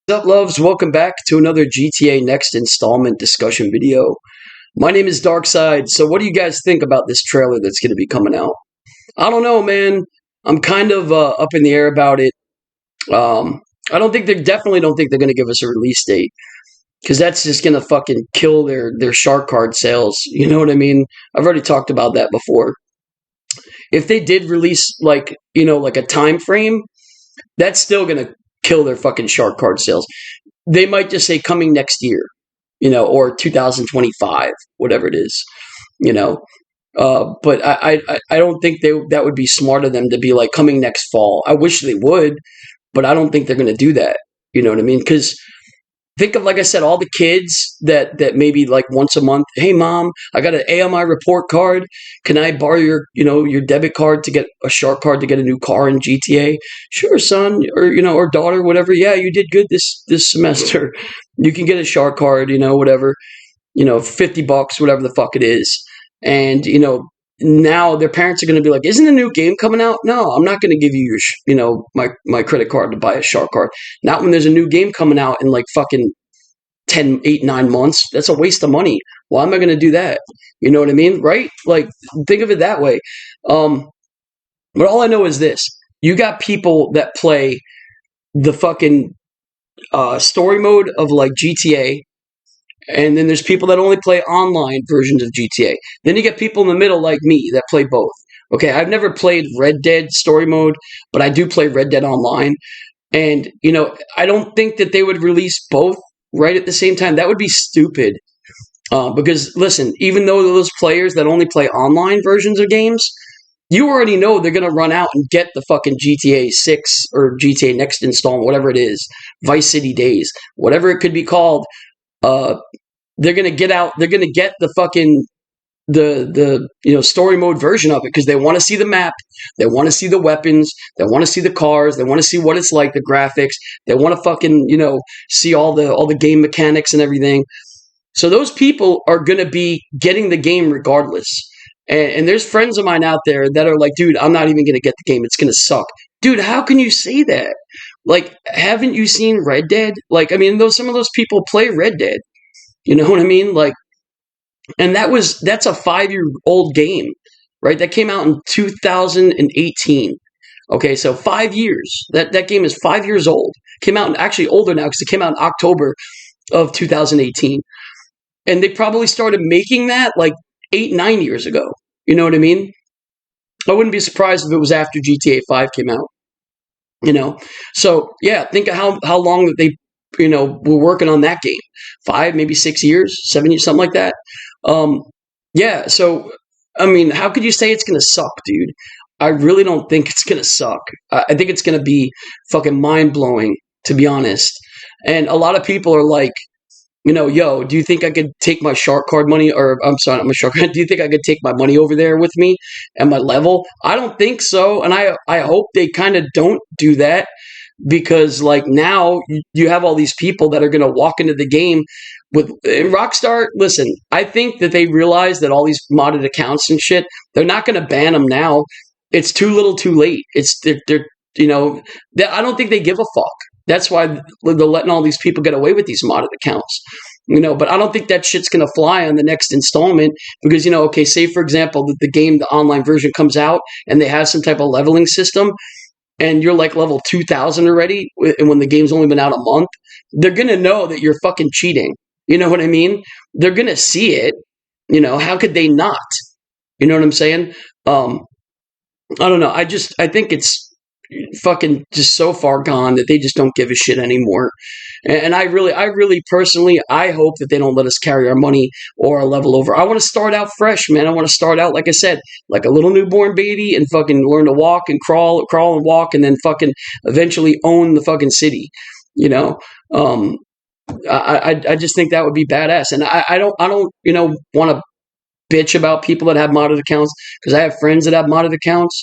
What's up, loves? Welcome back to another GTA Next installment discussion video. My name is Darkside. So, what do you guys think about this trailer that's going to be coming out? I don't know, man. I'm kind of up in the air about it. I don't think they definitely don't think they're going to give us a release date because that's just going to fucking kill their shark card sales. You know what I mean? I've already talked about that before. If they did release like a time frame, that's still going to kill their fucking shark card sales. They might just say coming next year, or 2025, whatever it is, you know. But I don't think that would be smart of them to be like coming next fall. I wish they would, but I don't think they're going to do that. You know what I mean? Because think of, like I said, all the kids that maybe like once a month, hey mom, I got an AMI report card. Can I borrow your debit card to get a shark card to get a new car in GTA? Sure, son, or daughter, whatever. Yeah, you did good this semester. You can get a shark card, whatever, $50, whatever the fuck it is. And now their parents are going to be like, isn't a new game coming out? No, I'm not going to give you my credit card to buy a shark card. Not when there's a new game coming out in like fucking 10, 8, 9 months. That's a waste of money. Why am I going to do that? You know what I mean? Right? Like, think of it that way. But all I know is this. You got people that play the fucking story mode of like GTA, and then there's people that only play online versions of GTA. Then you get people in the middle like me that play both. Okay, I've never played Red Dead story mode, but I do play Red Dead Online. And, I don't think that they would release both right at the same time. That would be stupid. Because, listen, even though those players that only play online versions of games, you already know they're going to run out and get the fucking GTA 6 or GTA Next installment, whatever it is, Vice City Days, whatever it could be called. They're gonna get the fucking the story mode version of it because they want to see the map, they want to see the weapons, they want to see the cars, they want to see what it's like, the graphics, they want to fucking see all the game mechanics and everything. So those people are gonna be getting the game regardless. And there's friends of mine out there that are like, dude, I'm not even gonna get the game. It's gonna suck. Dude, how can you say that? Like, haven't you seen Red Dead? Like, I mean, some of those people play Red Dead. You know what I mean? Like, and that's a 5-year-old game, right? That came out in 2018. Okay, so 5 years. That game is 5 years old. Came out, actually older now because it came out in October of 2018. And they probably started making that like 8, 9 years ago. You know what I mean? I wouldn't be surprised if it was after GTA 5 came out. So yeah, think of how long that they were working on that game. 5, maybe 6 years, 7 years, something like that. Yeah, so I mean, how could you say it's gonna suck, dude? I really don't think it's gonna suck. I think it's gonna be fucking mind-blowing, to be honest. And a lot of people are like, yo, do you think I could take my shark card money, or I'm sorry, not my shark card, do you think I could take my money over there with me and my level? I don't think so, and I hope they kind of don't do that, because like now you have all these people that are going to walk into the game with Rockstar. Listen, I think that they realize that all these modded accounts and shit, they're not going to ban them now. It's too little too late. They're I don't think they give a fuck. That's why they're letting all these people get away with these modded accounts. But I don't think that shit's going to fly on the next installment because, okay, say for example that the game, the online version comes out and they have some type of leveling system, and you're like level 2,000 already, and when the game's only been out a month, they're going to know that you're fucking cheating. You know what I mean? They're going to see it. How could they not? You know what I'm saying? I don't know. I think it's fucking just so far gone that they just don't give a shit anymore. And I really personally, I hope that they don't let us carry our money or our level over. I want to start out fresh, man. I want to start out, like I said, like a little newborn baby and fucking learn to walk and crawl and walk, and then fucking eventually own the fucking city. I just think that would be badass. And I don't want to bitch about people that have modded accounts, because I have friends that have modded accounts,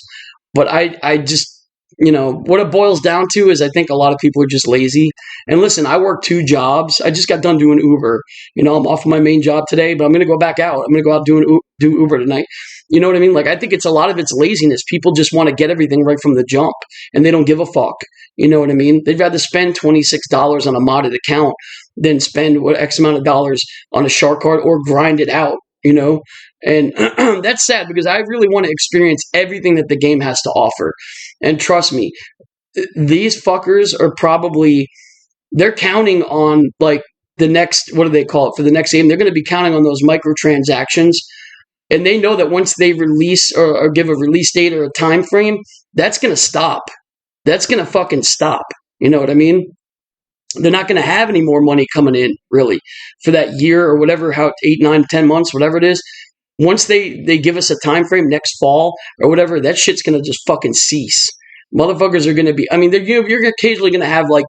but I just, what it boils down to is I think a lot of people are just lazy. And listen, I work 2 jobs. I just got done doing Uber. I'm off of my main job today, but I'm going to go back out. I'm going to go out do Uber tonight. You know what I mean? Like, I think it's a lot of it's laziness. People just want to get everything right from the jump, and they don't give a fuck. You know what I mean? They'd rather spend $26 on a modded account than spend what X amount of dollars on a shark card or grind it out. You know, and that's sad because I really want to experience everything that the game has to offer. And trust me, these fuckers are probably they're counting on like the next, what do they call it, for the next game? They're going to be counting on those microtransactions, and they know that once they release or give a release date or a time frame, that's going to stop. That's going to fucking stop. You know what I mean? They're not going to have any more money coming in, really, for that year or whatever, how 8, 9, 10 months, whatever it is. Once they give us a time frame next fall or whatever, that shit's going to just fucking cease. Motherfuckers are going to be, I mean, you're occasionally going to have like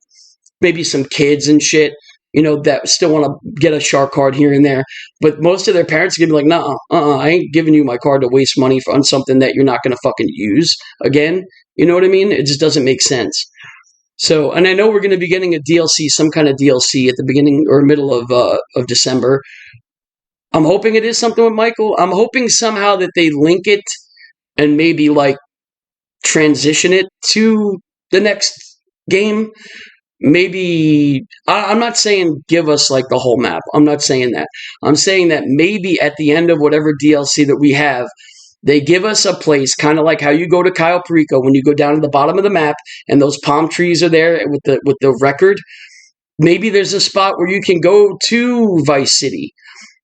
maybe some kids and shit, you know, that still want to get a shark card here and there. But most of their parents are going to be like, nah, I ain't giving you my card to waste money on something that you're not going to fucking use again. You know what I mean? It just doesn't make sense. So, and I know we're going to be getting a DLC, some kind of DLC at the beginning or middle of December. I'm hoping it is something with Michael. I'm hoping somehow that they link it and maybe like transition it to the next game. Maybe, I'm not saying give us like the whole map. I'm not saying that. I'm saying that maybe at the end of whatever DLC that we have, they give us a place, kind of like how you go to Cayo Perico when you go down to the bottom of the map and those palm trees are there with the record. Maybe there's a spot where you can go to Vice City.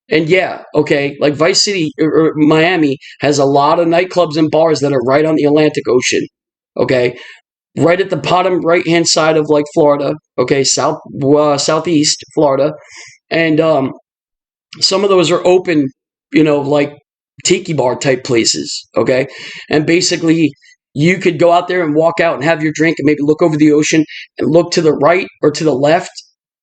And yeah, okay, like Vice City or Miami has a lot of nightclubs and bars that are right on the Atlantic Ocean. Okay, right at the bottom right-hand side of like Florida. Okay, southeast Florida, and some of those are open. You know, like tiki bar type places. Okay, and basically you could go out there and walk out and have your drink and maybe look over the ocean and look to the right or to the left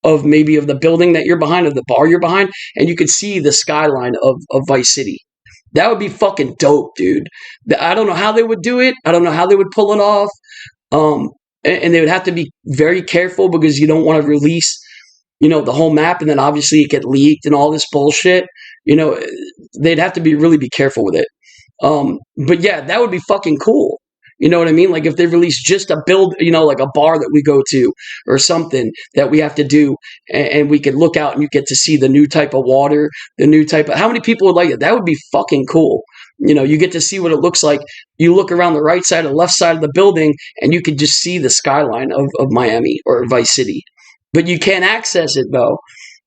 of maybe of the building that you're behind, of the bar you're behind, and you could see the skyline of Vice City. That would be fucking dope, dude. I don't know how they would do it. I don't know how they would pull it off. And they would have to be very careful because you don't want to release, you know, the whole map and then obviously it get leaked and all this bullshit. You know, they'd have to really be careful with it. But yeah, that would be fucking cool. You know what I mean? Like if they release just a build, you know, like a bar that we go to or something that we have to do and we could look out and you get to see the new type of water, the new type of, how many people would like it? That would be fucking cool. You know, you get to see what it looks like. You look around the right side or left side of the building and you could just see the skyline of Miami or Vice City. But you can't access it though.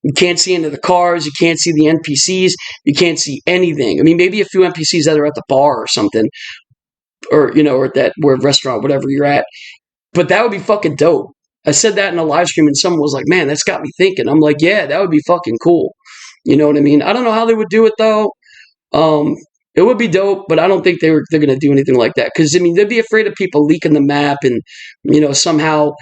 You can't see into the cars. You can't see the NPCs. You can't see anything. I mean, maybe a few NPCs that are at the bar or something. Or, you know, or at that restaurant, whatever you're at. But that would be fucking dope. I said that in a live stream and someone was like, man, that's got me thinking. I'm like, yeah, that would be fucking cool. You know what I mean? I don't know how they would do it though. It would be dope, but I don't think they're going to do anything like that. Because, I mean, they'd be afraid of people leaking the map and, you know, somehow,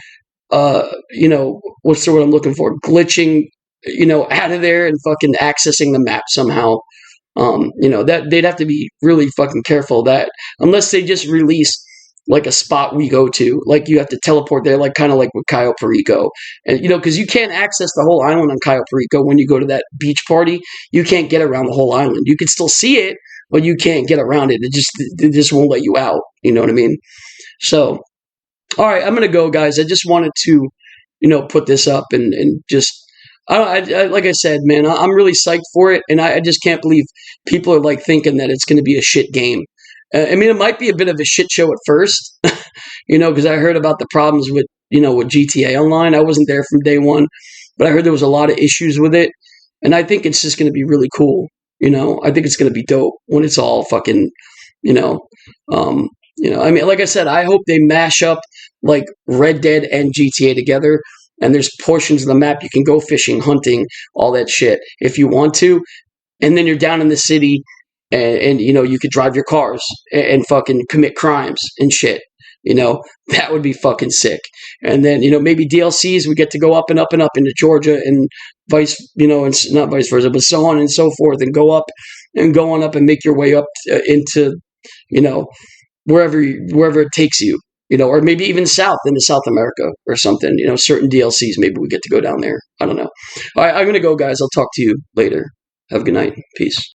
you know, what's the word I'm looking for? Glitching, you know, out of there and fucking accessing the map somehow. You know, that they'd have to be really fucking careful of that unless they just release like a spot we go to, like you have to teleport there, like kind of like with Cayo Perico, and you know, because you can't access the whole island on Cayo Perico when you go to that beach party. You can't get around the whole island. You can still see it, but you can't get around it. It just won't let you out. You know what I mean? So, all right, I'm gonna go, guys. I just wanted to, you know, put this up and just. I like I said, man, I'm really psyched for it, and I just can't believe people are like thinking that it's going to be a shit game. I mean, it might be a bit of a shit show at first, you know, because I heard about the problems with, you know, with GTA Online. I wasn't there from day one, but I heard there was a lot of issues with it, and I think it's just going to be really cool. You know, I think it's going to be dope when it's all fucking, you know, I mean, like I said, I hope they mash up like Red Dead and GTA together. And there's portions of the map you can go fishing, hunting, all that shit if you want to. And then you're down in the city and you know, you could drive your cars and fucking commit crimes and shit. You know, that would be fucking sick. And then, you know, maybe DLCs, we get to go up and up and up into Georgia and you know, and not vice versa, but so on and so forth and go up and go on up and make your way up into, you know, wherever it takes you. You know, or maybe even south into South America or something. You know, certain DLCs, maybe we get to go down there. I don't know. All right, I'm going to go, guys. I'll talk to you later. Have a good night. Peace.